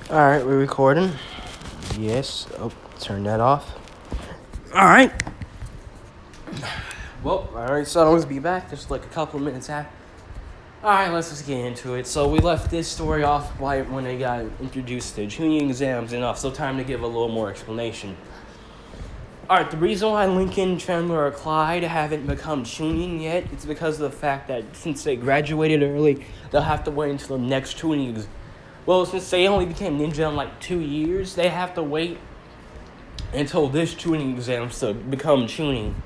Alright, we're recording. Yes. Oh, turn that off. Alright. Well, alright, so I'll be back just like a couple of minutes after. Alright, let's just get into it. So we left this story off right when they got introduced to chunin exams and off, so time to give a little more explanation. Alright, the reason why Lincoln, Chandler, or Clyde haven't become chunin yet is because of the fact that since they graduated early, they'll have to wait until the next chunin exam. Well, since they only became ninja in like 2 years, they have to wait until this chunin exam to become chunin.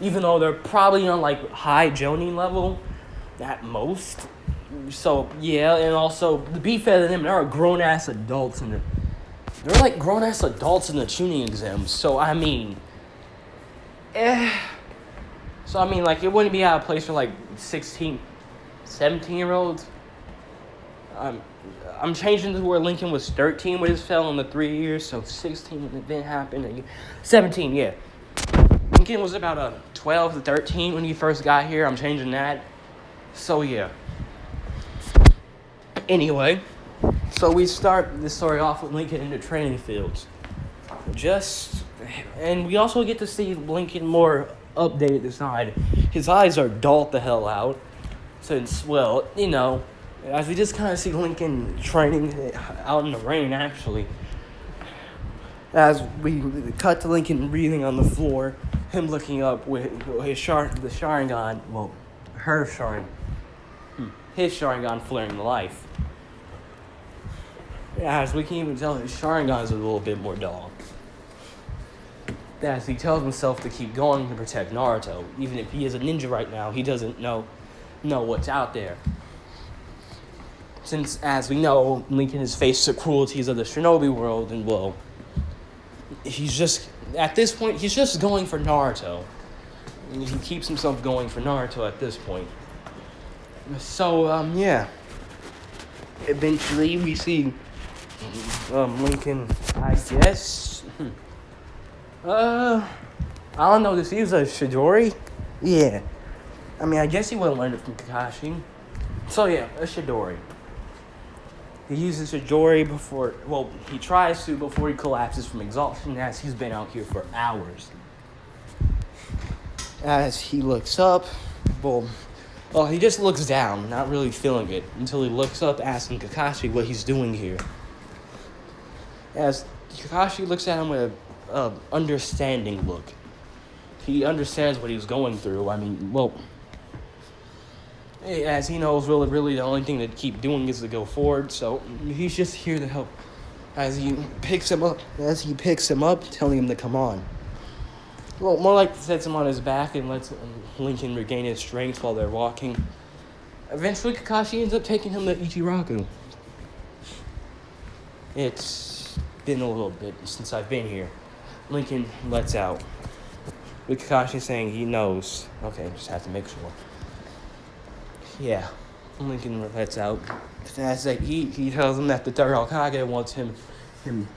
Even though they're probably on like high jonin level at most. So yeah, and also to be fair to them, they're grown ass adults in they're like grown ass adults in the chunin exams. So I mean, like it wouldn't be out of place for like 16, 17-year-olds. I'm changing to where Lincoln was 13 when it fell in the 3 years, so 16 when the event happened, 17, yeah. Lincoln was about 12 to 13 when he first got here. I'm changing that. So yeah. Anyway, so we start this story off with Lincoln in the training fields. And we also get to see Lincoln more updated design. His eyes are dulled the hell out. Since, well, as we just kind of see Lincoln training out in the rain, actually. As we cut to Lincoln breathing on the floor, him looking up with his Sharingan, well, his Sharingan flaring to life. As we can even tell, his Sharingan is a little bit more dull. As he tells himself to keep going to protect Naruto. Even if he is a ninja right now, he doesn't know what's out there. Since, as we know, Lincoln has faced the cruelties of the shinobi world, and, well, at this point, he's just going for Naruto. And he keeps himself going for Naruto at this point. So, yeah. Eventually, we see Lincoln, I guess. I don't know, does he use a Chidori? Yeah. I mean, I guess he would have learned it from Kakashi. So, yeah, a Chidori. He uses Chidori he tries to before he collapses from exhaustion, as he's been out here for hours. As he looks up, he just looks down, not really feeling it, until he looks up, asking Kakashi what he's doing here. As Kakashi looks at him with a understanding look. He understands what he's going through. I mean, as he knows, really, the only thing to keep doing is to go forward. So he's just here to help. As he picks him up, telling him to come on. Well, more like sets him on his back and lets Lincoln regain his strength while they're walking. Eventually, Kakashi ends up taking him to Ichiraku. It's been a little bit since I've been here. Lincoln lets out, with Kakashi saying he knows. Okay, just have to make sure. Yeah, Lincoln lets out. As he tells him that the third Hokage wants him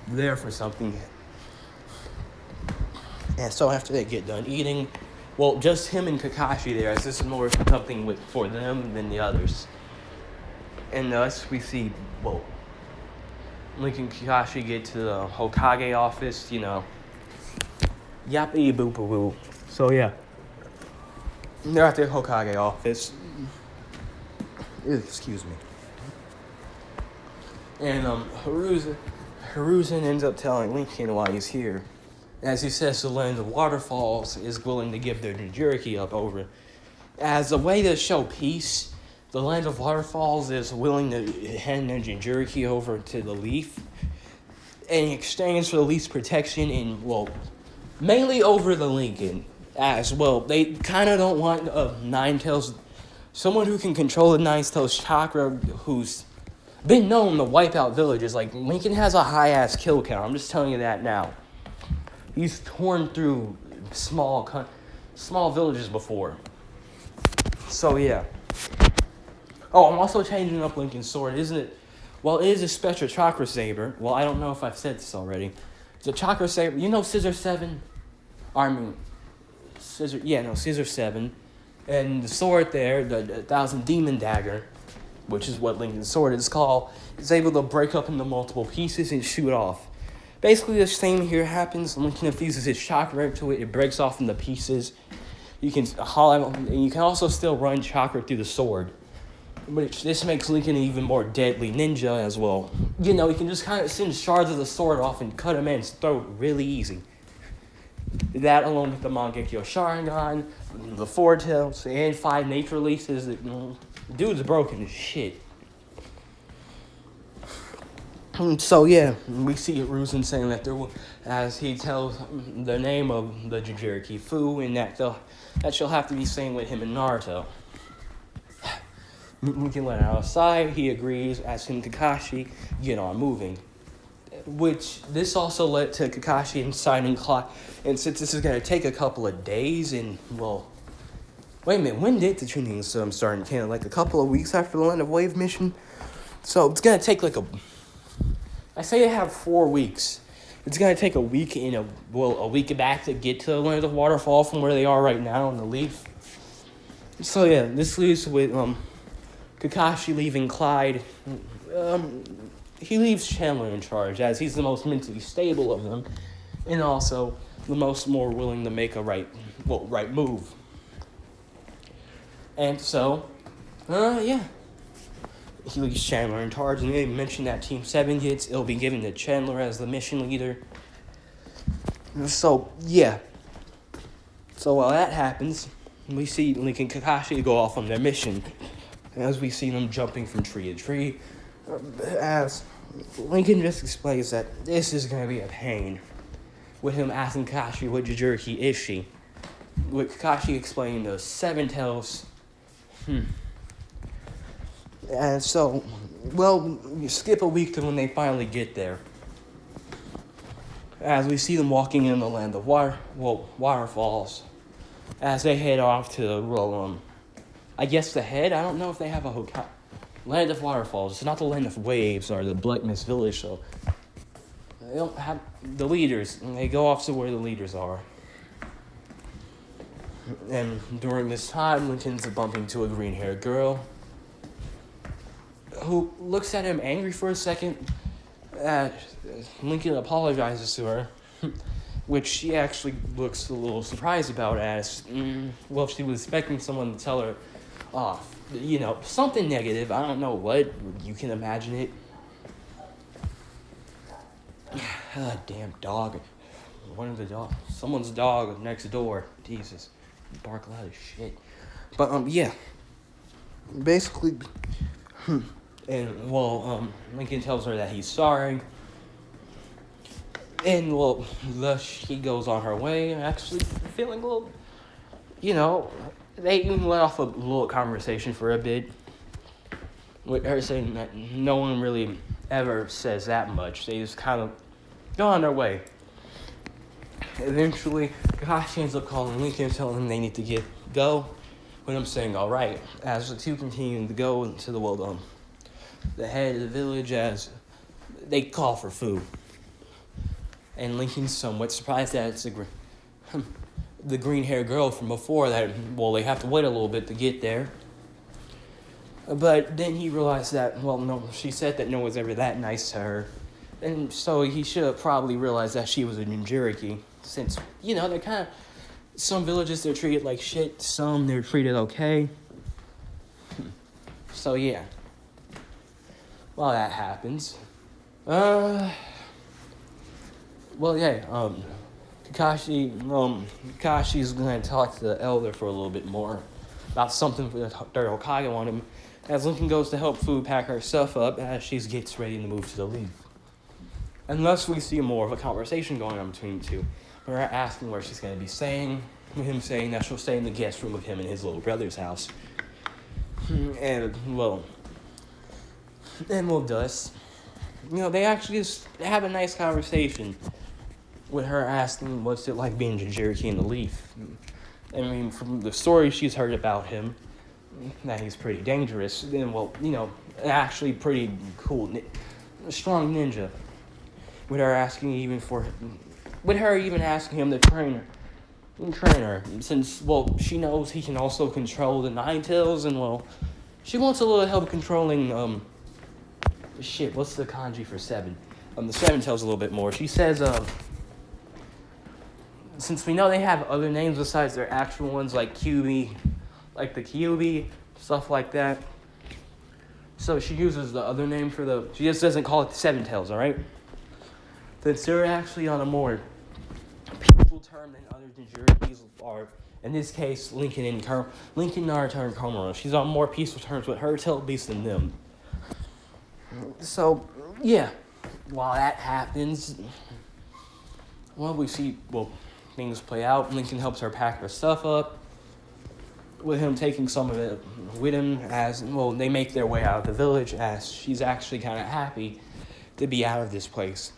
there for something. And so after they get done eating, just him and Kakashi there, as this is more something for them than the others. And thus we see, Lincoln and Kakashi get to the Hokage office, yappy boop boo. So yeah, they're at the Hokage office. Excuse me. And Hiruzen ends up telling Lincoln why he's here. As he says, the land of waterfalls is willing to give their Jinchuriki up over. As a way to show peace, the land of waterfalls is willing to hand their Jinchuriki over to the Leaf in exchange for the Leaf's protection and, mainly over the Lincoln. As well, they kind of don't want Nine-Tails, someone who can control the Nine-Tails chakra, who's been known to wipe out villages. Like, Lincoln has a high-ass kill count. I'm just telling you that now. He's torn through small villages before. So, yeah. Oh, I'm also changing up Lincoln's sword, isn't it? Well, it is a special chakra saber. Well, I don't know if I've said this already. It's a chakra saber. You know Scissor 7? Scissor 7. And the sword there, the 1,000 Demon Dagger, which is what Lincoln's sword is called, is able to break up into multiple pieces and shoot off. Basically, the same here happens. Lincoln infuses his chakra into it. It breaks off into pieces. You can also still run chakra through the sword. But this makes Lincoln an even more deadly ninja as well. You can just kind of send shards of the sword off and cut a man's throat really easy. That, along with the Mangekyo Sharingan, the Four Tails, and 5 nature releases, dude's broken as shit. So yeah, we see Hiruzen saying that as he tells the name of the Jinchuriki Fu, and that she'll have to be same with him and Naruto. We can let it outside. He agrees, asking Kakashi get on moving. Which this also led to Kakashi and signing clock. And since this is gonna take a couple of days, and wait a minute, when did the chunin start in Canada? Like a couple of weeks after the Land of Wave mission. So it's gonna take I say they have 4 weeks. It's gonna take a week and a week back to get to the Land of Waterfall from where they are right now in the Leaf. So yeah, this leaves with Kakashi leaving Clyde. He leaves Chandler in charge, as he's the most mentally stable of them, and also the more willing to make a right move. And so, yeah. He leaves Chandler in charge, and they mentioned that Team 7 it'll be given to Chandler as the mission leader. So, yeah. So while that happens, we see Link and Kakashi go off on their mission, as we see them jumping from tree to tree, as Lincoln just explains that this is going to be a pain, with him asking Kakashi what Jinchuriki is she. With Kakashi explaining the 7 tails. And so, you skip a week to when they finally get there. As we see them walking in the Land of Waterfalls, as they head off to, I guess the head? I don't know if they have a Hokage. Land of Waterfalls. It's not the Land of Waves or the Black Mist Village, so they don't have the leaders. And they go off to where the leaders are. And during this time, Lincoln's bumping into a green-haired girl who looks at him angry for a second. Lincoln apologizes to her, which she actually looks a little surprised about, as she was expecting someone to tell her off. Something negative. I don't know what. You can imagine it. Damn dog. Someone's dog next door. Jesus. Bark a lot of shit. But, yeah. Basically, and, Lincoln tells her that he's sorry. And, thus she goes on her way, actually feeling a little, they even let off a little conversation for a bit, with her saying that no one really ever says that much. They just kind of go on their way. Eventually, Kakashi ends up calling Lincoln, telling him they need to go, with him saying, all right, as the two continue to go into the head of the village, as they call for food. And Lincoln's somewhat surprised that it's the green-haired girl from before, that, they have to wait a little bit to get there. But then he realized that, no, she said that no one's ever that nice to her. And so he should have probably realized that she was a Jinchuriki, since, they're kind of, some villages they're treated like shit, some they're treated okay. So yeah. While that happens, Kakashi's gonna talk to the elder for a little bit more about something that their Hokage want him, as Lincoln goes to help Fu pack her stuff up as she gets ready to move to the Leaf. And thus we see more of a conversation going on between the two. We're asking where she's going to be staying, with him saying that she'll stay in the guest room with him in his little brother's house. And, thus, they actually just have a nice conversation with her asking what's it like being Jinchuriki in the Leaf. I mean, from the story she's heard about him, that he's pretty dangerous, then, actually pretty cool, strong ninja. With her asking him to train her, since, she knows he can also control the 9 tails, and, she wants a little help controlling, shit, what's the kanji for 7? The 7 tells a little bit more. She says, since we know they have other names besides their actual ones, like QB, like the Kyubi, stuff like that. So she uses the other name for she just doesn't call it the 7 tails, alright? Since they're actually on a more peaceful term than other Jinchurikis are, in this case, Lincoln, Naruto, and Komuro. She's on more peaceful terms with her tail beast than them. So, yeah. While that happens, we see, things play out. Lincoln helps her pack her stuff up, with him taking some of it with him as, they make their way out of the village as she's actually kind of happy to be out of this place.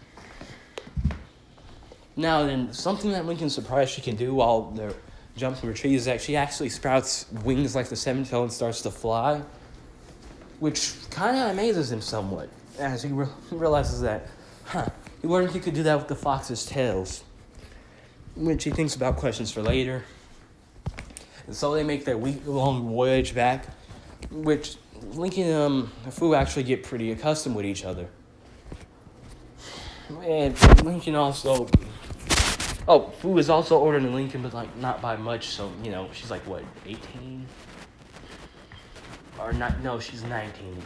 Now then, something that Lincoln's surprised she can do while they're jumping through trees is that she actually sprouts wings like the 7-tail and starts to fly, which kind of amazes him somewhat, as he realizes that, he wondered if he could do that with the fox's tails, which he thinks about questions for later. And so they make their week-long voyage back, which Lincoln and Fu actually get pretty accustomed with each other. And Lincoln also... Fu is also older than Lincoln, but, not by much, so, she's, 18? Or not, no, she's 19,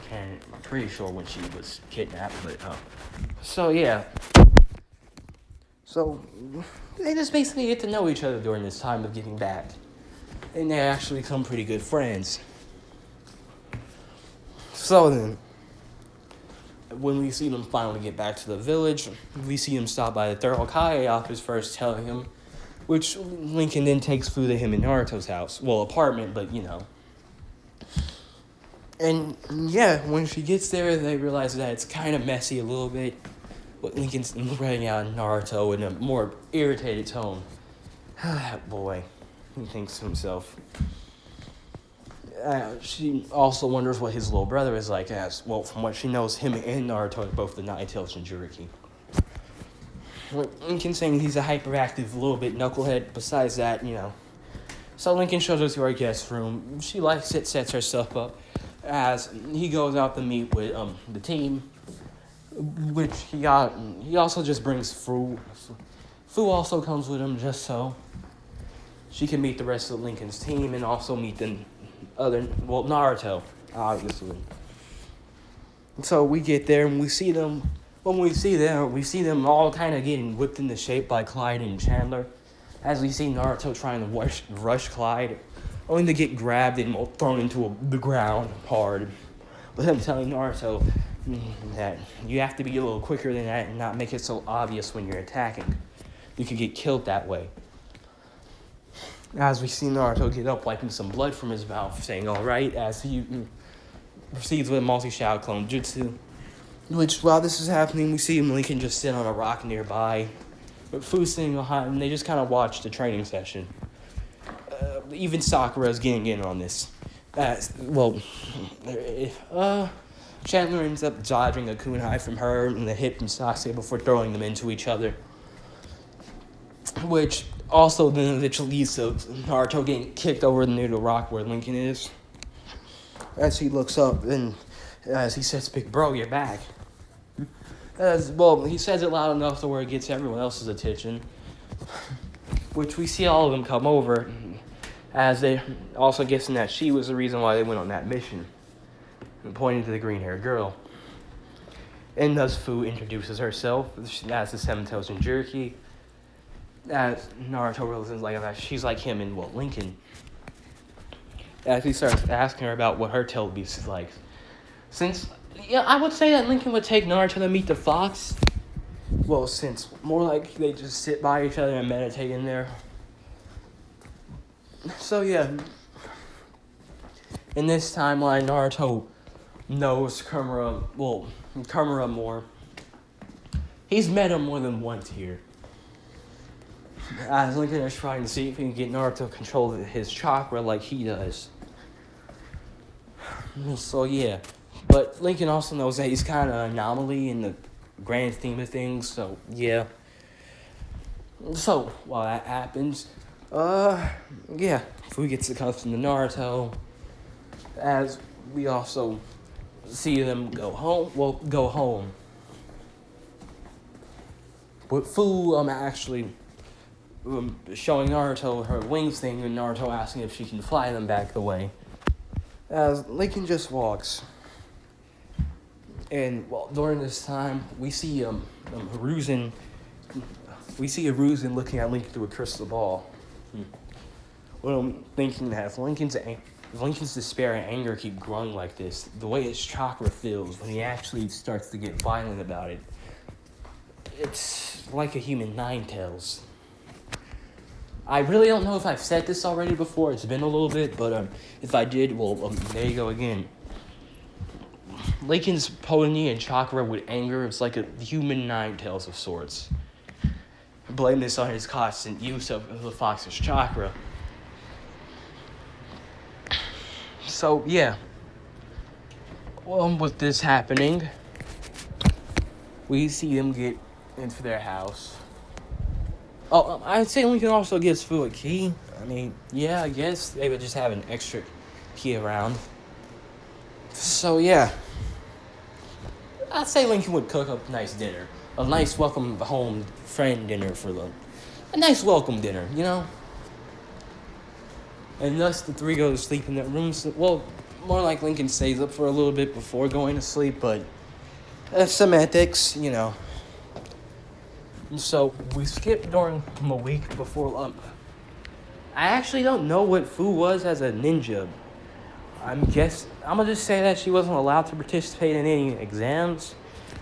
I'm pretty sure when she was kidnapped, but, so, yeah. So, they just basically get to know each other during this time of getting back. And they actually become pretty good friends. So then, when we see them finally get back to the village, we see him stop by the third Hokage office first, telling him, which Lincoln then takes food to him in Naruto's house. Apartment, but, And, yeah, when she gets there, they realize that it's kind of messy a little bit. But Lincoln's letting out Naruto in a more irritated tone. That boy, he thinks to himself. She also wonders what his little brother is like, from what she knows, him and Naruto are both the 9-tailed Jinchuriki. Lincoln saying he's a hyperactive, little bit knucklehead. Besides that, So Lincoln shows her to our guest room. She likes it, sets herself up, as he goes out to meet with the team, which he also just brings Fu. Fu also comes with him just so she can meet the rest of Lincoln's team and also meet the Naruto, obviously. So we get there and we see them. When we see them all kind of getting whipped into shape by Clyde and Chandler, as we see Naruto trying to rush Clyde, only to get grabbed and thrown into the ground hard. With him telling Naruto that you have to be a little quicker than that and not make it so obvious when you're attacking. You could get killed that way. As we see Naruto get up, wiping some blood from his mouth, saying alright, as he proceeds with a multi-shao clone jutsu. Which, while this is happening, we see Lincoln just sit on a rock nearby. But Fu sitting behind him, they just kind of watch the training session. Even Sakura's getting in on this. Chandler ends up dodging a kunai from her and the hip and Sasuke before throwing them into each other. Which also then eventually leads to Naruto getting kicked over near the rock where Lincoln is. As he looks up and as he says, "Big bro, you're back." He says it loud enough to where it gets everyone else's attention. Which we see all of them come over, as they also guessing that she was the reason why they went on that mission, and pointing to the green-haired girl. And thus Fu introduces herself as the 7-tailed Jinchuriki, as Naruto realizes she's like him and Lincoln. As he starts asking her about what her tailed beast is like. Since, I would say that Lincoln would take Naruto to meet the fox. Since more like they just sit by each other and meditate in there. So yeah. In this timeline, Naruto knows Komuro more. He's met him more than once here. As Lincoln is trying to see if he can get Naruto to control his chakra like he does. So yeah. But Lincoln also knows that he's kind of an anomaly in the grand scheme of things, so yeah. So, while that happens, Fu gets accustomed to Naruto, as we also see them go home. Well, go home. With Fu actually showing Naruto her wings thing, and Naruto asking if she can fly them back the way. As Lincoln just walks. And well, during this time, we see Hiruzen. We see Hiruzen looking at Lincoln through a crystal ball. Well, I'm thinking that if Lincoln's despair and anger keep growing like this, the way his chakra feels when he actually starts to get violent about it, it's like a human Ninetales. I really don't know if I've said this already before. It's been a little bit, but if I did, well, there you go again. Lincoln's pony and chakra with anger, it's like a human Ninetales of sorts. Blame this on his constant use of the fox's chakra. So, yeah. Well, with this happening, we see them get into their house. Oh, I'd say Lincoln also gives Fu a key. I mean, yeah, I guess they would just have an extra key around. So, yeah. I'd say Lincoln would cook up a nice dinner. A nice welcome home friend dinner for them. A nice welcome dinner, you know? And thus the three go to sleep in their rooms. Well, more like Lincoln stays up for a little bit before going to sleep, but semantics, you know. So we skipped during a week before. I actually don't know what Fu was as a ninja. I'm gonna just say that she wasn't allowed to participate in any exams,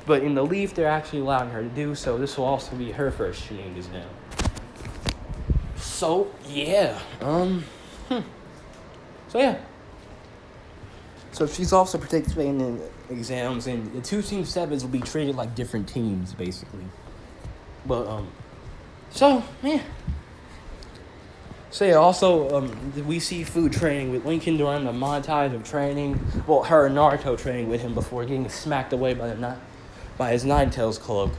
but in the Leaf they're actually allowing her to do so. This will also be her first chunin exam. So yeah, So yeah. So she's also participating in exams, and the 2 Team 7s will be treated like different teams, basically. But, so, yeah. So, yeah, also, we see Fu training with Lincoln during the montage of training. Well, her and Naruto training with him before getting smacked away by his Ninetales cloak.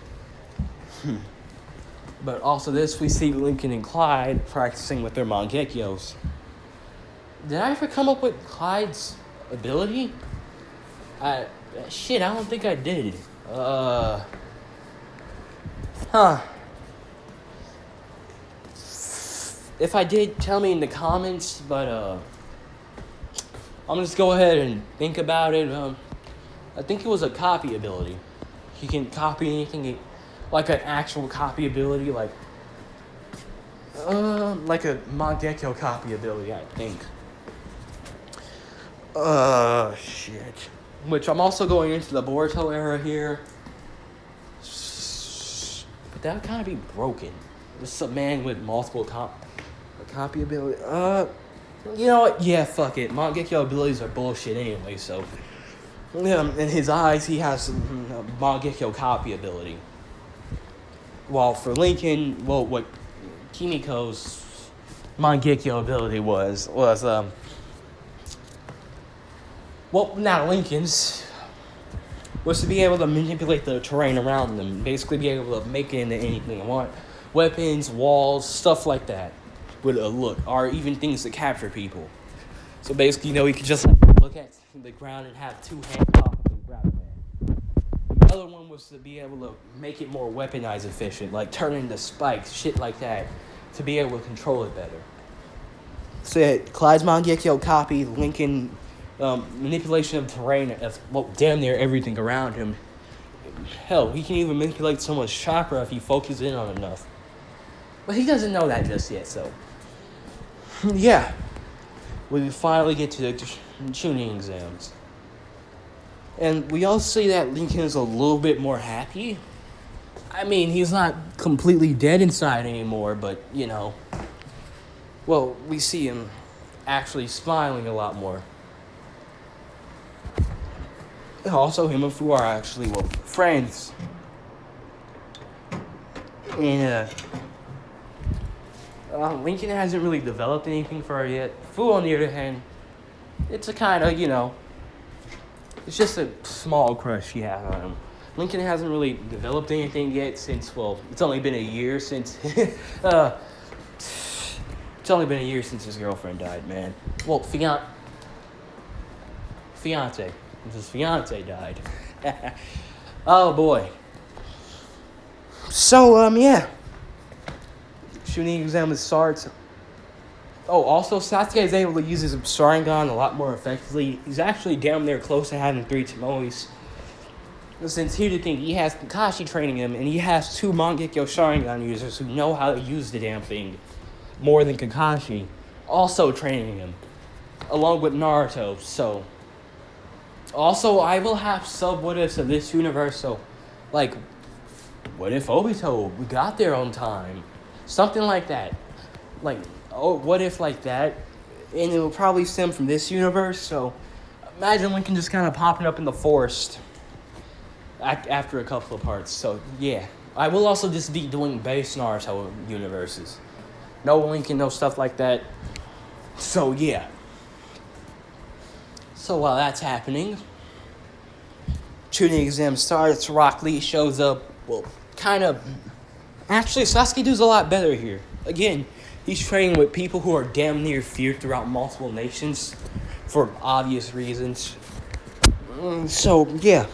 But also this, we see Lincoln and Clyde practicing with their Mangekyos. Did I ever come up with Clyde's ability? I don't think I did. If I did, tell me in the comments, but, I'm gonna just go ahead and think about it. I think it was a copy ability. He can copy anything, like an actual copy ability, like a Mangekyo copy ability, I think. Shit. Which I'm also going into the Boruto era here. But that would kind of be broken. This is a man with multiple copy ability. You know what? Yeah, fuck it. Mangekyo abilities are bullshit anyway, so. Yeah, in his eyes, he has Mangekyo copy ability. While for Lincoln, well, what Kimiko's Mangekyo ability was well, not Lincoln's, was to be able to manipulate the terrain around them, basically be able to make it into anything you want. Weapons, walls, stuff like that with a look, or even things that capture people. So basically, you know, you could just look at the ground and have 2 hands off and grab a man. The other one was to be able to make it more weaponized efficient, like turn into spikes, shit like that, to be able to control it better. So yeah, Clyde's Mangekyo copy, Lincoln, manipulation of terrain, well, damn near everything around him. Hell, he can even manipulate someone's chakra if he focuses in on enough. But he doesn't know that just yet, so. Yeah. We finally get to the chunin exams. And we all see that Lincoln is a little bit more happy. I mean, he's not completely dead inside anymore, but, you know. Well, we see him actually smiling a lot more. Also, him and Fu are actually, well, friends. And, Lincoln hasn't really developed anything for her yet. Fu, on the other hand, it's a kind of, you know, it's just a small crush she has on him. Lincoln hasn't really developed anything yet since, well, it's only been a year since, it's only been a year since his girlfriend died, man. Well, fiance. His fiance died. Oh boy. So yeah. Chunin exam starts. Oh, also Sasuke is able to use his Sharingan a lot more effectively. He's actually damn near close to having 3 Tomoes. Since here to think, he has Kakashi training him, and he has 2 Mangekyo Sharingan users who know how to use the damn thing more than Kakashi, also training him, along with Naruto. So, also, I will have sub-what-ifs of this universe, so, like, what if Obito got there on time? Something like that. Like, oh, what if like that? And it will probably stem from this universe, so imagine Lincoln just kind of popping up in the forest after a couple of parts. So yeah, I will also just be doing base Naruto universes. No Lincoln, no stuff like that. So yeah. So while that's happening, Chunin exam starts, Rock Lee shows up. Well, kind of. Actually, Sasuke does a lot better here. Again, he's training with people who are damn near feared throughout multiple nations for obvious reasons. So, yeah.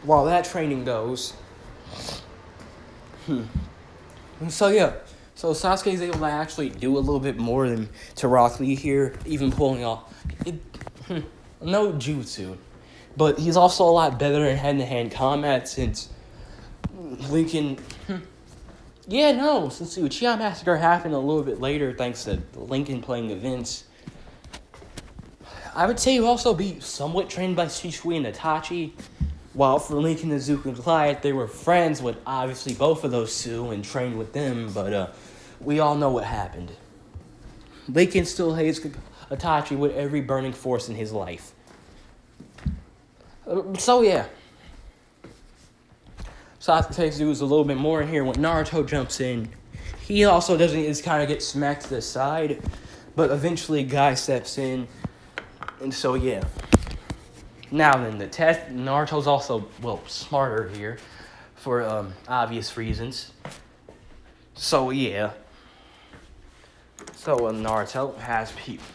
While that training goes. So, yeah. So, Sasuke is able to actually do a little bit more than to Rock Lee here, even pulling off. No jutsu. But he's also a lot better in hand-to-hand combat since Lincoln. Since the Uchiha Massacre happened a little bit later, thanks to Lincoln playing events, I would say he also be somewhat trained by Shisui and Itachi, while for Lincoln, Izuku, and Clyde, they were friends with obviously both of those two and trained with them, but we all know what happened. Lincoln still hates Itachi with every burning force in his life. So yeah. Sasuke does a little bit more here when Naruto jumps in. He also doesn't just kind of get smacked to the side, but eventually a guy steps in. And so, yeah. Now then, the test, Naruto's also, smarter here for obvious reasons. So, yeah. So, Naruto has people.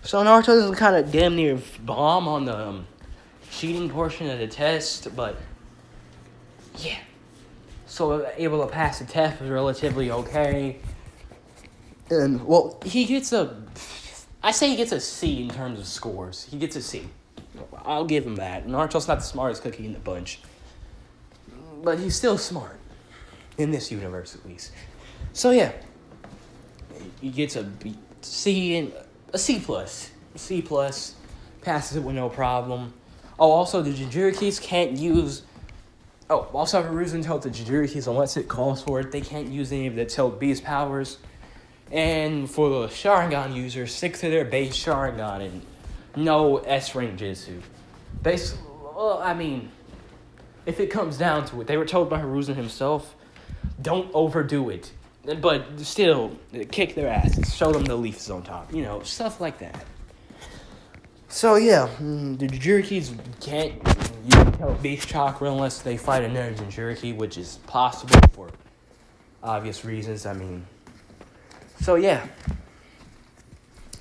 So, Naruto doesn't kind of damn near bomb on the cheating portion of the test, but yeah. So able to pass the test was relatively okay. And, he gets I say he gets a C in terms of scores. He gets a C. I'll give him that. Naruto's not the smartest cookie in the bunch. But he's still smart. In this universe, at least. So, yeah. He gets a C and a C+. C+. Passes it with no problem. Oh, also, the Jinchurikis can't use... Oh, also, Hiruzen told the Jinchurikis, unless it calls for it, they can't use any of the Tilt Beast powers. And for the Sharingan users, stick to their base Sharingan and no S-Ring Jutsu. If it comes down to it, they were told by Hiruzen himself, don't overdo it. But still, kick their asses, show them the Leaf Zone top, stuff like that. So yeah, the Jinchurikis can't use Beast Chakra unless they fight another Jinchuriki, which is possible for obvious reasons, So yeah.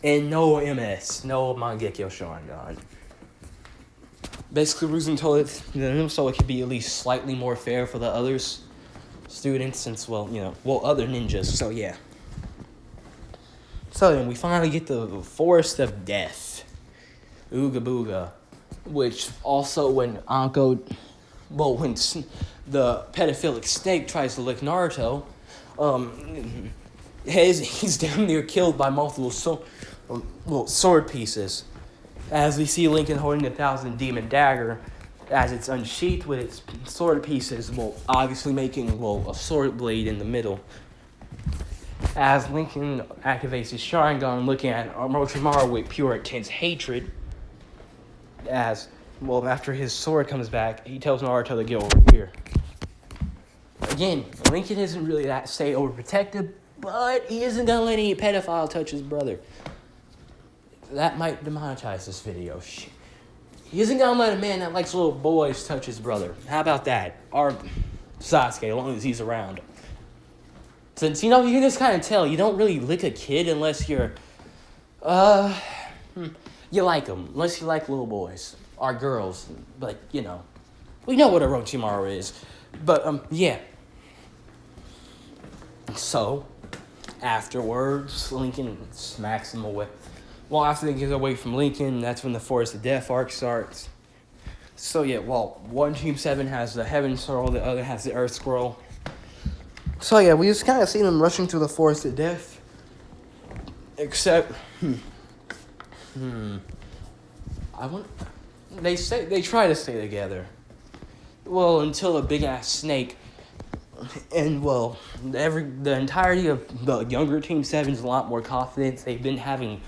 And no MS, no Mangekyo Sharingan. Basically, Hiruzen told it to them so it could be at least slightly more fair for the other students since, other ninjas, so yeah. So then we finally get the Forest of Death. Ooga Booga. Which also when when the pedophilic snake tries to lick Naruto, he's damn near killed by multiple sword pieces. As we see Lincoln holding the 1,000 Demon Dagger, as it's unsheathed with its sword pieces, obviously making, a sword blade in the middle. As Lincoln activates his Sharingan, looking at Orochimaru with pure intense hatred, after his sword comes back, he tells Naruto to get over here. Again, Lincoln isn't really that overprotective, but he isn't gonna let any pedophile touch his brother. That might demonetize this video. He isn't gonna let a man that likes little boys touch his brother. How about that? Or Sasuke, as long as he's around. Since, you can just kind of tell, you don't really lick a kid unless you're, You like them, unless you like little boys or girls. But, we know what Orochimaru is. But, yeah. So, afterwards, Lincoln smacks him away. Well, after they get away from Lincoln, that's when the Forest of Death arc starts. So, yeah, well, one Team 7 has the Heaven Scroll, the other has the Earth Scroll. So, yeah, we just kind of see them rushing through the Forest of Death. Except, they try to stay together. Well, until a big-ass snake, and, well, the entirety of the younger Team 7 is a lot more confident. They've been having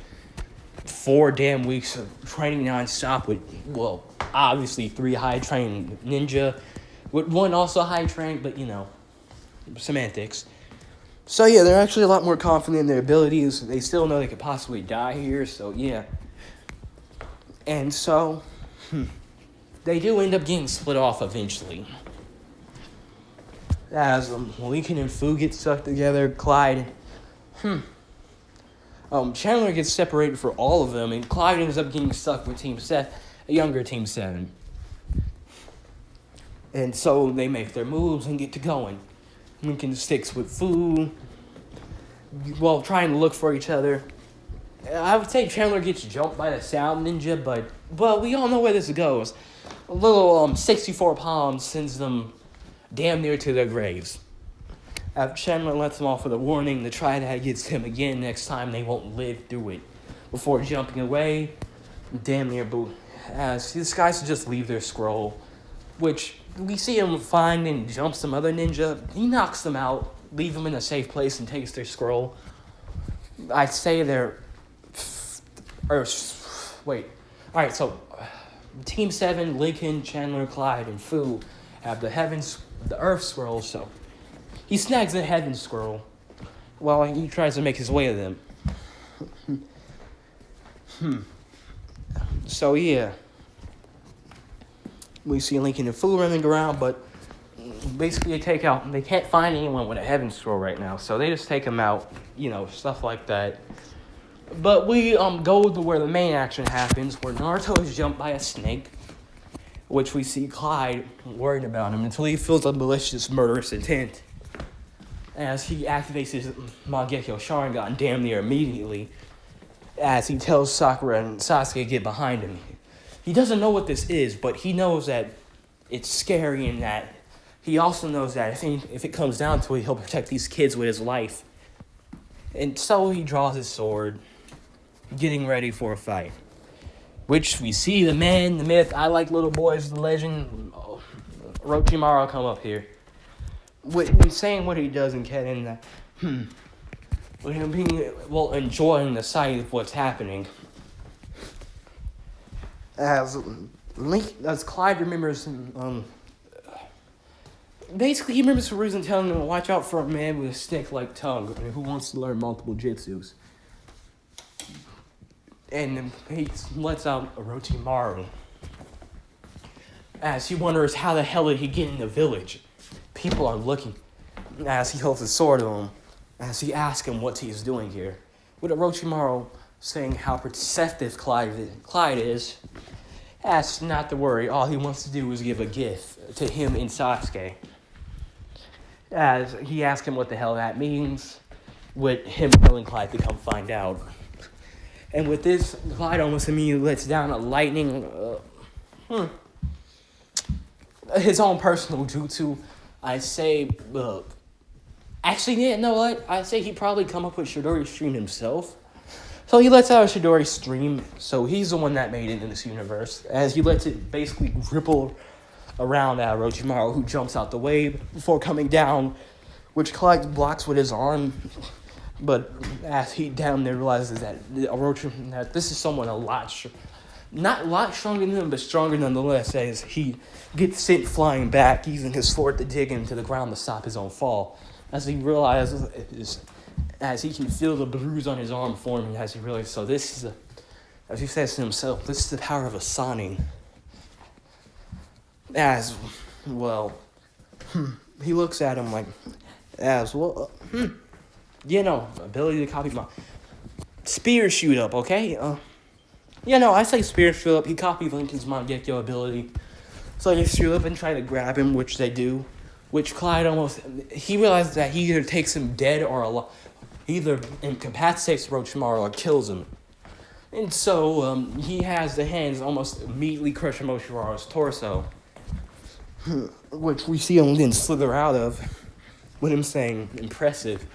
4 damn weeks of training non-stop with, well, obviously 3 high-trained ninja, with 1 also high-trained, but, semantics. So, yeah, they're actually a lot more confident in their abilities. They still know they could possibly die here, so, yeah. And so, they do end up getting split off eventually. As Lincoln and Fu get stuck together, Clyde, Chandler gets separated for all of them, and Clyde ends up getting stuck with Team 7, a younger Team 7. And so they make their moves and get to going. Lincoln sticks with Fu, while trying to look for each other. I would say Chandler gets jumped by the Sound Ninja, but, well, we all know where this goes. A little 64 Palms sends them damn near to their graves. After Chandler lets them off with a warning, the Triad gets him again. Next time they won't live through it. Before jumping away, damn near as these guys just leave their scroll, which we see him find and jump some other ninja. He knocks them out, leave them in a safe place, and takes their scroll. I'd say Alright, so Team 7, Lincoln, Chandler, Clyde, and Fu have the Earth Scroll, so he snags the Heaven Scroll while he tries to make his way to them. So, yeah. We see Lincoln and Fu running around, but basically they can't find anyone with a Heaven Scroll right now, so they just take him out, stuff like that. But we go to where the main action happens, where Naruto is jumped by a snake, which we see Clyde worried about him until he feels a malicious, murderous intent. As he activates his Mangekyo Sharingan damn near immediately, as he tells Sakura and Sasuke to get behind him. He doesn't know what this is, but he knows that it's scary, and that he also knows that if it comes down to it, he'll protect these kids with his life. And so he draws his sword, getting ready for a fight. Which we see the man, the myth, I like little boys, the legend, Orochimaru come up here. When saying what he does and getting that, with him being, enjoying the sight of what's happening. As Clyde remembers, basically he remembers Hiruzen telling him to watch out for a man with a stick-like tongue who wants to learn multiple jutsus. And he lets out Orochimaru, as he wonders how the hell did he get in the village. People are looking, as he holds his sword to him, as he asks him what he's doing here. With Orochimaru saying how perceptive Clyde is, asks not to worry, all he wants to do is give a gift to him and Sasuke. As he asks him what the hell that means, with him telling Clyde to come find out. And with this, Clyde almost immediately lets down a lightning, his own personal jutsu. I say, actually, you know what? I say he probably come up with Chidori Stream himself. So he lets out a Chidori Stream, so he's the one that made it in this universe, as he lets it basically ripple around at Orochimaru, who jumps out the way before coming down, which Clyde blocks with his arm. But as he down there realizes that that this is someone not a lot stronger than him, but stronger nonetheless, as he gets sent flying back, using his sword to dig into the ground to stop his own fall. As he realizes, as he can feel the bruise on his arm forming, as he realizes, so this is, as he says to himself, this is the power of a Sanin. As, he looks at him like, ability to copy my spear shoot up, okay? Yeah, no, I say Spirit Philip. He copied Lincoln's Mangekyo ability. So they stood up and try to grab him, which they do. Which Clyde almost... He realizes that he either takes him dead or alive. He either incapacitates Orochimaru or kills him. And so he has the hands almost immediately crush Orochimaru's torso. Which we see him then slither out of. With him saying, impressive.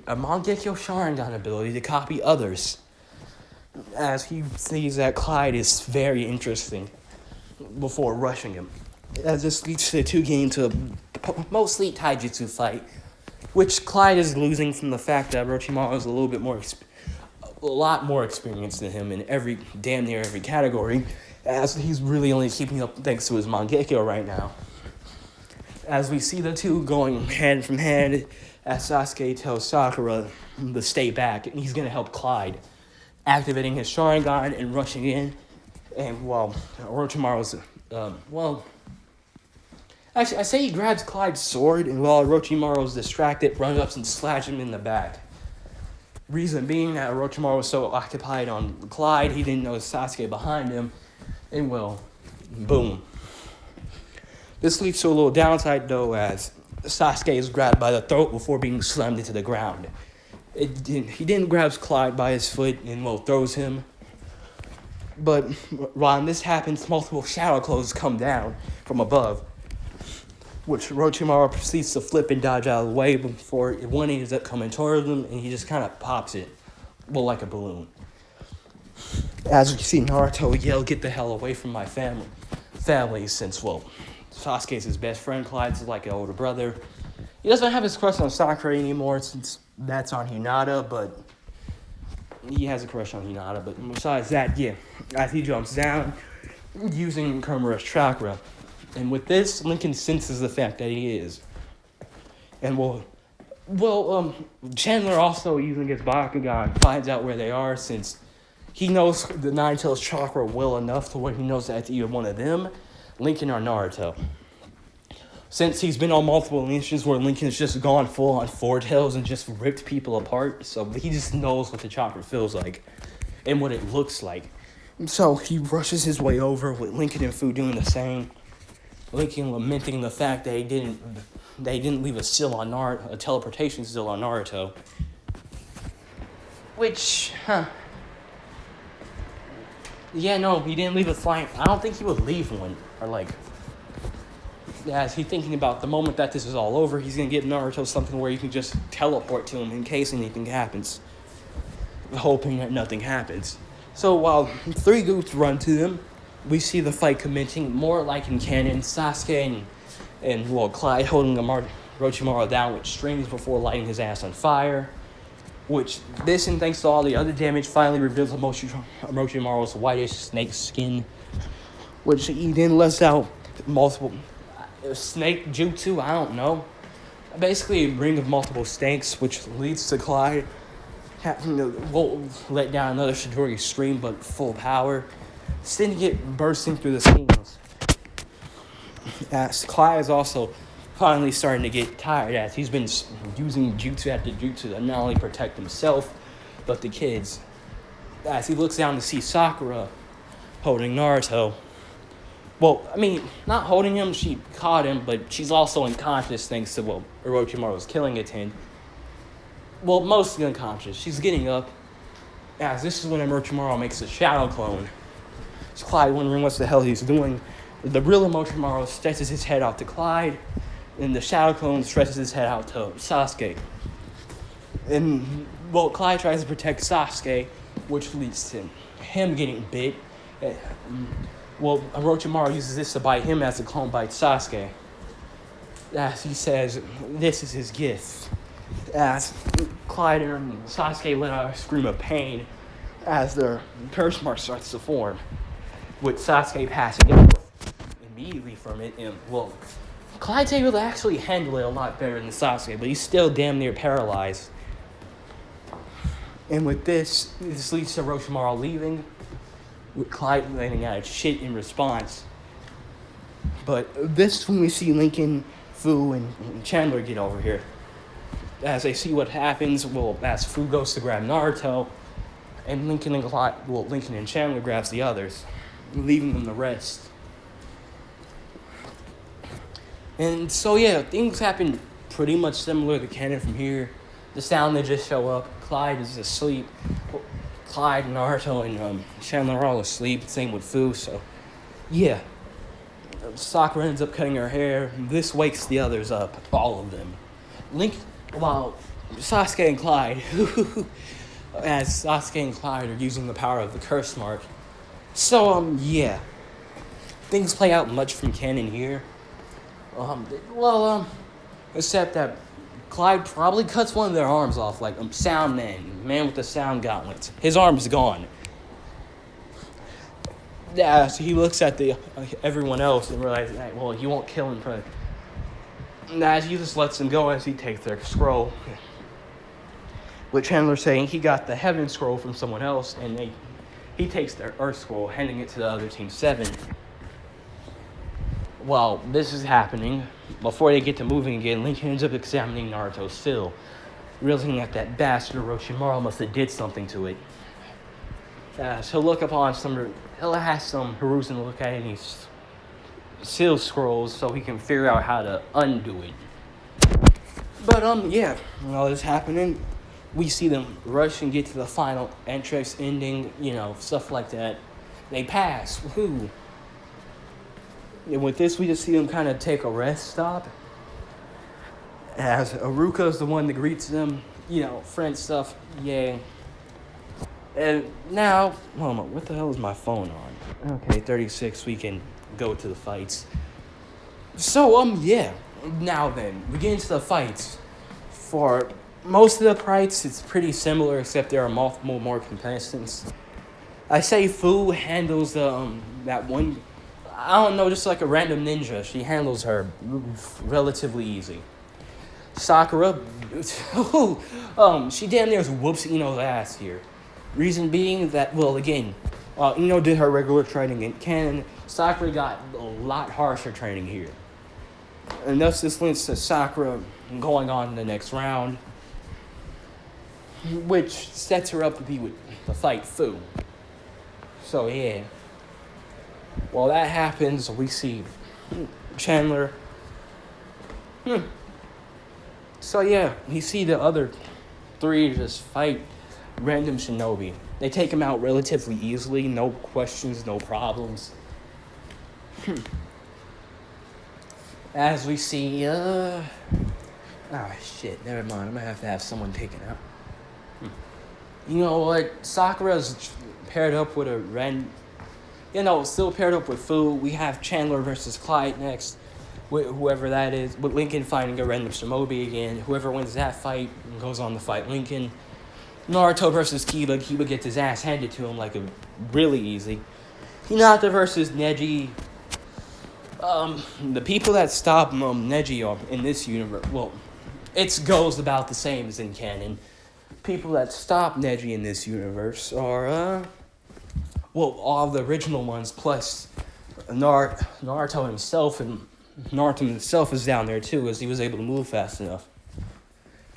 A Mangekyo Sharingan ability to copy others. As he sees that Clyde is very interesting before rushing him. As this leads to the two getting into a mostly taijutsu fight, which Clyde is losing from the fact that Orochimaru is a lot more experienced than him in damn near every category, as he's really only keeping up thanks to his Mangekyo right now. As we see the two going hand from hand, as Sasuke tells Sakura to stay back, and he's going to help Clyde, activating his Sharingan and rushing in. And while Orochimaru's, actually, I say he grabs Clyde's sword, and while Orochimaru's distracted, runs up and slashes him in the back. Reason being that Orochimaru was so occupied on Clyde, he didn't know Sasuke behind him, and boom. This leads to a little downside, though, as Sasuke is grabbed by the throat before being slammed into the ground. He didn't grab Clyde by his foot and, throws him. But while this happens, multiple shadow clones come down from above, which Orochimaru proceeds to flip and dodge out of the way before one ends up coming towards him, and he just kind of pops it, like a balloon. As we see Naruto yell, "Get the hell away from my family," since, Sasuke's his best friend, Clyde's like an older brother. He doesn't have his crush on Sakura anymore since that's on Hinata, but he has a crush on Hinata. But besides that, yeah, as he jumps down, using Kurumura's chakra. And with this, Lincoln senses the fact that he is. And Chandler also using his Bakugan finds out where they are since he knows the Nine-Tails chakra well enough to where he knows that it's either one of them, Lincoln or Naruto. Since he's been on multiple missions where Lincoln's just gone full on Four Tails and just ripped people apart, so he just knows what the chakra feels like and what it looks like. So he rushes his way over with Lincoln and Fu doing the same. Lincoln lamenting the fact that they didn't leave a teleportation seal on Naruto. Which, yeah, no, he didn't leave a flying. I don't think he would leave one. As he's thinking about the moment that this is all over, he's going to give Naruto something where he can just teleport to him in case anything happens. Hoping that nothing happens. So while three groups run to them, we see the fight commencing more like in canon. Sasuke and Clyde holding Orochimaru down with strings before lighting his ass on fire. Which, this and thanks to all the other damage, finally reveals Orochimaru's whitish snake skin. Which he then lets out multiple snake jutsu, I don't know. Basically a ring of multiple snakes, which leads to Clyde having to let down another Chidori stream, but full power. Sending it bursting through the seams. As Clyde is also finally starting to get tired, as he's been using jutsu after jutsu to not only protect himself, but the kids. As he looks down to see Sakura holding Naruto. Not holding him, she caught him, but she's also unconscious thanks to, Orochimaru's killing attempt. Mostly unconscious. She's getting up, as this is when Orochimaru makes a shadow clone. It's Clyde wondering what the hell he's doing. The real Orochimaru stretches his head out to Clyde, and the shadow clone stretches his head out to Sasuke. And, Clyde tries to protect Sasuke, which leads to him getting bit. Orochimaru uses this to bite him as the clone bites Sasuke. As he says, this is his gift. As Clyde and Sasuke let out a scream of pain as their curse mark starts to form, with Sasuke passing out immediately from it. And, Clyde's able to actually handle it a lot better than Sasuke, but he's still damn near paralyzed. And with this leads to Orochimaru leaving, with Clyde letting out shit in response. But this when we see Lincoln, Fu, and Chandler get over here. As they see what happens, as Fu goes to grab Naruto, and Lincoln and Chandler grabs the others, leaving them to rest. And so yeah, things happen pretty much similar to Canon from here. The sound they just show up. Clyde is asleep. Clyde, Naruto, and Chandler are all asleep. Same with Fu. So yeah, Sakura ends up cutting her hair. This wakes the others up, all of them. While Sasuke and Clyde, as Sasuke and Clyde are using the power of the curse mark. So yeah, things play out much from canon here. Except that Clyde probably cuts one of their arms off, like Sound Man with the sound gauntlets. His arm's gone. Yeah, so he looks at everyone else and realizes, well, he won't kill him. He just lets them go as he takes their scroll. With Chandler saying he got the Heaven Scroll from someone else, and he takes their Earth Scroll, handing it to the other team 7. While this is happening, before they get to moving again, Lincoln ends up examining Naruto's still, realizing that bastard Orochimaru must have did something to it. He'll ask some Hiruzen to look at any seal scrolls so he can figure out how to undo it. But yeah, all this happening, we see them rush and get to the final entrance ending, stuff like that. They pass, woohoo. And with this, we just see them kind of take a rest stop. As Aruka's the one that greets them, friend stuff, yay. And now, what the hell is my phone on? Okay, 36, we can go to the fights. So, yeah. Now then, we get into the fights. For most of the fights, it's pretty similar, except there are multiple more contestants. I say Fu handles that one, I don't know, just like a random ninja. She handles her relatively easy. Sakura, she damn near whoops Ino's ass here. Reason being that, Ino did her regular training in canon. Sakura got a lot harsher training here. And thus this leads to Sakura going on to the next round, which sets her up to be with the fight Fu. So yeah. While that happens, we see Chandler. So yeah, we see the other 3 just fight random shinobi. They take him out relatively easily, no questions, no problems. As we see, never mind, I'm gonna have to have someone take it out. You know what, Sakura's paired up with still paired up with Fu. We have Chandler versus Clyde next, with whoever that is, with Lincoln fighting a random shinobi again. Whoever wins that fight goes on to fight Lincoln. Naruto versus Kiba. Kiba gets his ass handed to him really easy. Hinata versus Neji. The people that stop Neji are in this universe. Well, it goes about the same as in canon. People that stop Neji in this universe are all the original ones plus Naruto himself, and Naruto himself is down there too, as he was able to move fast enough.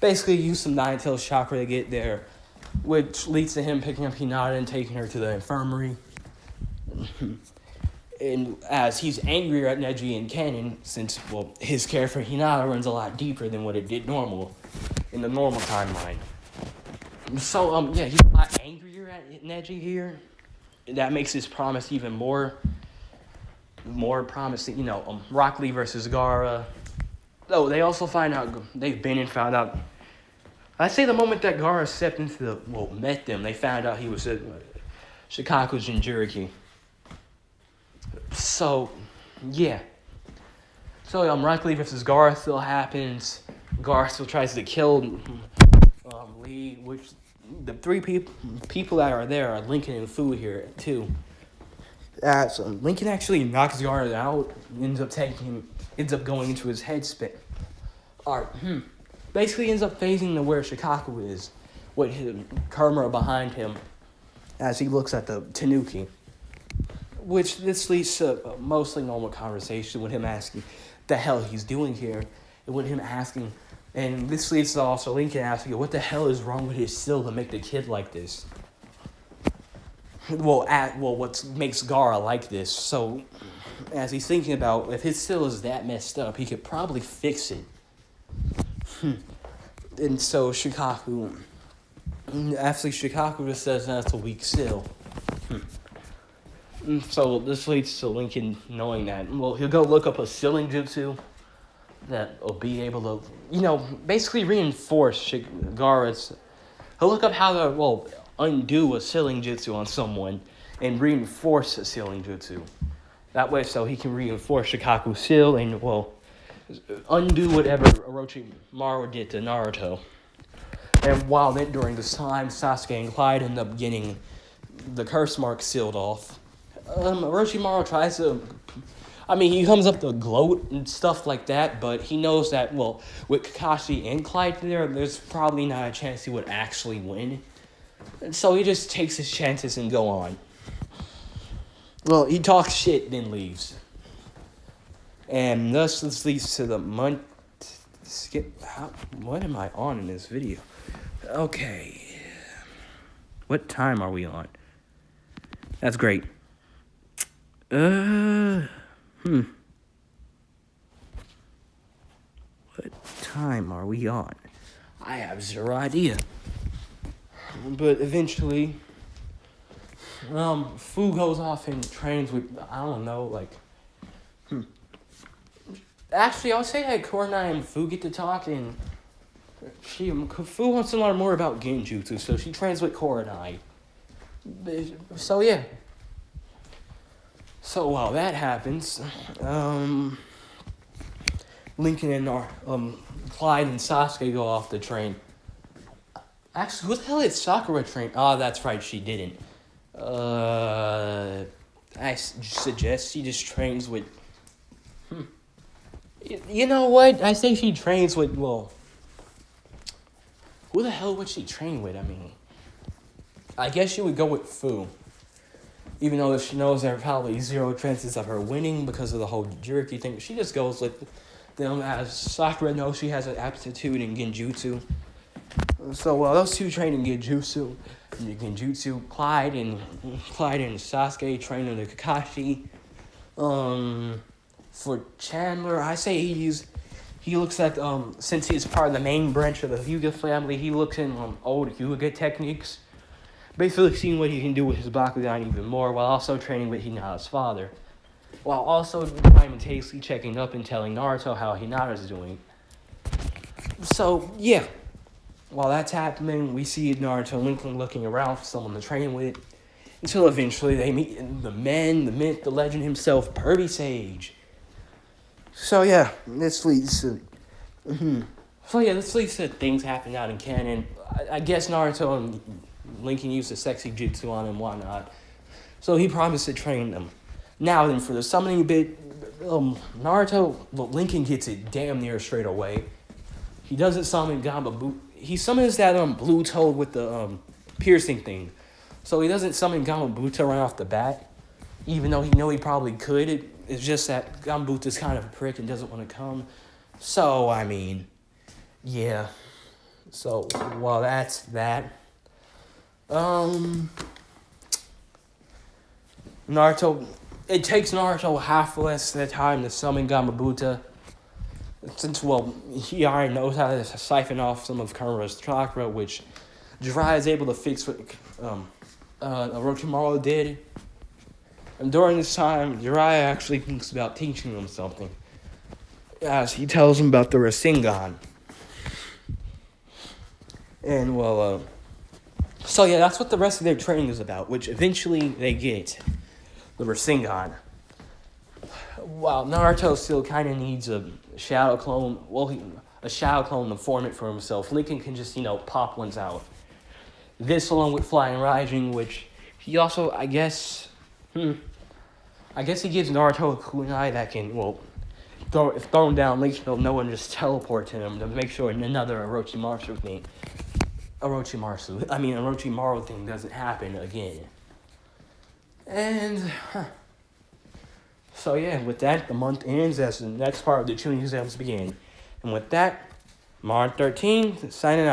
Basically, use some Nine-Tails chakra to get there, which leads to him picking up Hinata and taking her to the infirmary. And as he's angrier at Neji in canon, since, his care for Hinata runs a lot deeper than what it did in the normal timeline. So, he's a lot angrier at Neji here. That makes his promise even more promising. Rock Lee versus Gaara. Oh, they also found out. I say the moment that Gaara stepped into met them, they found out he was a Shikaku Jinchuriki. So, yeah. So, Rock Lee versus Gaara still happens. Gaara still tries to kill Lee, which the 3 people that are there are Lincoln and Fu here, too. So Lincoln actually knocks Gaara out, ends up going into his head spit. Basically ends up phasing to where Shikaku is, with his Kurama behind him, as he looks at the Tanuki. Which this leads to a mostly normal conversation with him asking the hell he's doing here, and with him asking, and this leads to also Lincoln asking, what the hell is wrong with his still to make the kid like this? what makes Gaara like this. So, as he's thinking about if his seal is that messed up, he could probably fix it. And so Shikaku just says that's a weak seal. So this leads to Lincoln knowing that. Well, he'll go look up a sealing jutsu that will be able to, basically reinforce Gaara's. He'll look up how to, undo a sealing jutsu on someone and reinforce a sealing jutsu. That way, so he can reinforce Shikaku's seal and, undo whatever Orochimaru did to Naruto. And while then, during this time, Sasuke and Clyde end up getting the curse mark sealed off. Orochimaru tries to... he comes up to gloat and stuff like that, but he knows that, with Kakashi and Clyde there's probably not a chance he would actually win. And so he just takes his chances and go on. Well, he talks shit, then leaves. And thus, this leads to the month... What am I on in this video? Okay. What time are we on? That's great. What time are we on? I have zero idea. But eventually, Fu goes off and trains with, Actually, I'll say that Kurenai and Fu get to talk, and Fu wants to learn more about Genjutsu, so she trains with Kurenai. So, yeah. So, while that happens, Lincoln and Clyde and Sasuke go off to train. Actually, who the hell did Sakura train? Oh, that's right, she didn't. I suggest she just trains with... You know what? I say she trains with, who the hell would she train with? I guess she would go with Fu. Even though she knows there are probably zero chances of her winning because of the whole jerky thing. She just goes with them, as Sakura knows she has an aptitude in Genjutsu. So, those two train in Genjutsu. Clyde and Sasuke train in the Kakashi. For Chandler, I say he looks at, since he's part of the main branch of the Hyuga family, he looks in old Hyuga techniques. Basically seeing what he can do with his Bakugan even more, while also training with Hinata's father. While also simultaneously checking up and telling Naruto how Hinata's doing. So, yeah. While that's happening, we see Naruto and Lincoln looking around for someone to train with. Until eventually they meet the myth, the legend himself, Pervy Sage. So, yeah, this leads to... this leads to things happening out in canon. I guess Naruto and Lincoln used a sexy jutsu on him and whatnot. So he promised to train them. Now then, for the summoning bit, Lincoln gets it damn near straight away. He doesn't summon Gambabuta. He summons that blue toad with the piercing thing. So he doesn't summon Gambabuta right off the bat. Even though he probably could. It's just that Gambuta's kind of a prick and doesn't want to come. So, yeah. So, while that's that. Naruto, it takes Naruto half less the time to summon Gambabuta. Since, he already knows how to siphon off some of Karma's chakra, which Jiraiya is able to fix what Orochimaru did. And during this time, Jiraiya actually thinks about teaching him something. As he tells him about the Rasengan. And, so yeah, that's what the rest of their training is about, which eventually they get. The Rasengan. While Naruto still kind of needs a shadow clone, a shadow clone to form it for himself. Lincoln can just, pop ones out. This along with Flying Raijin, which he also, I guess he gives Naruto a kunai that can, if thrown down, Lincoln will know and just teleport to him to make sure another Orochimaru thing doesn't happen again. And, so yeah, with that, the month ends as the next part of the chunin exams begin. And with that, Mar 13, signing out.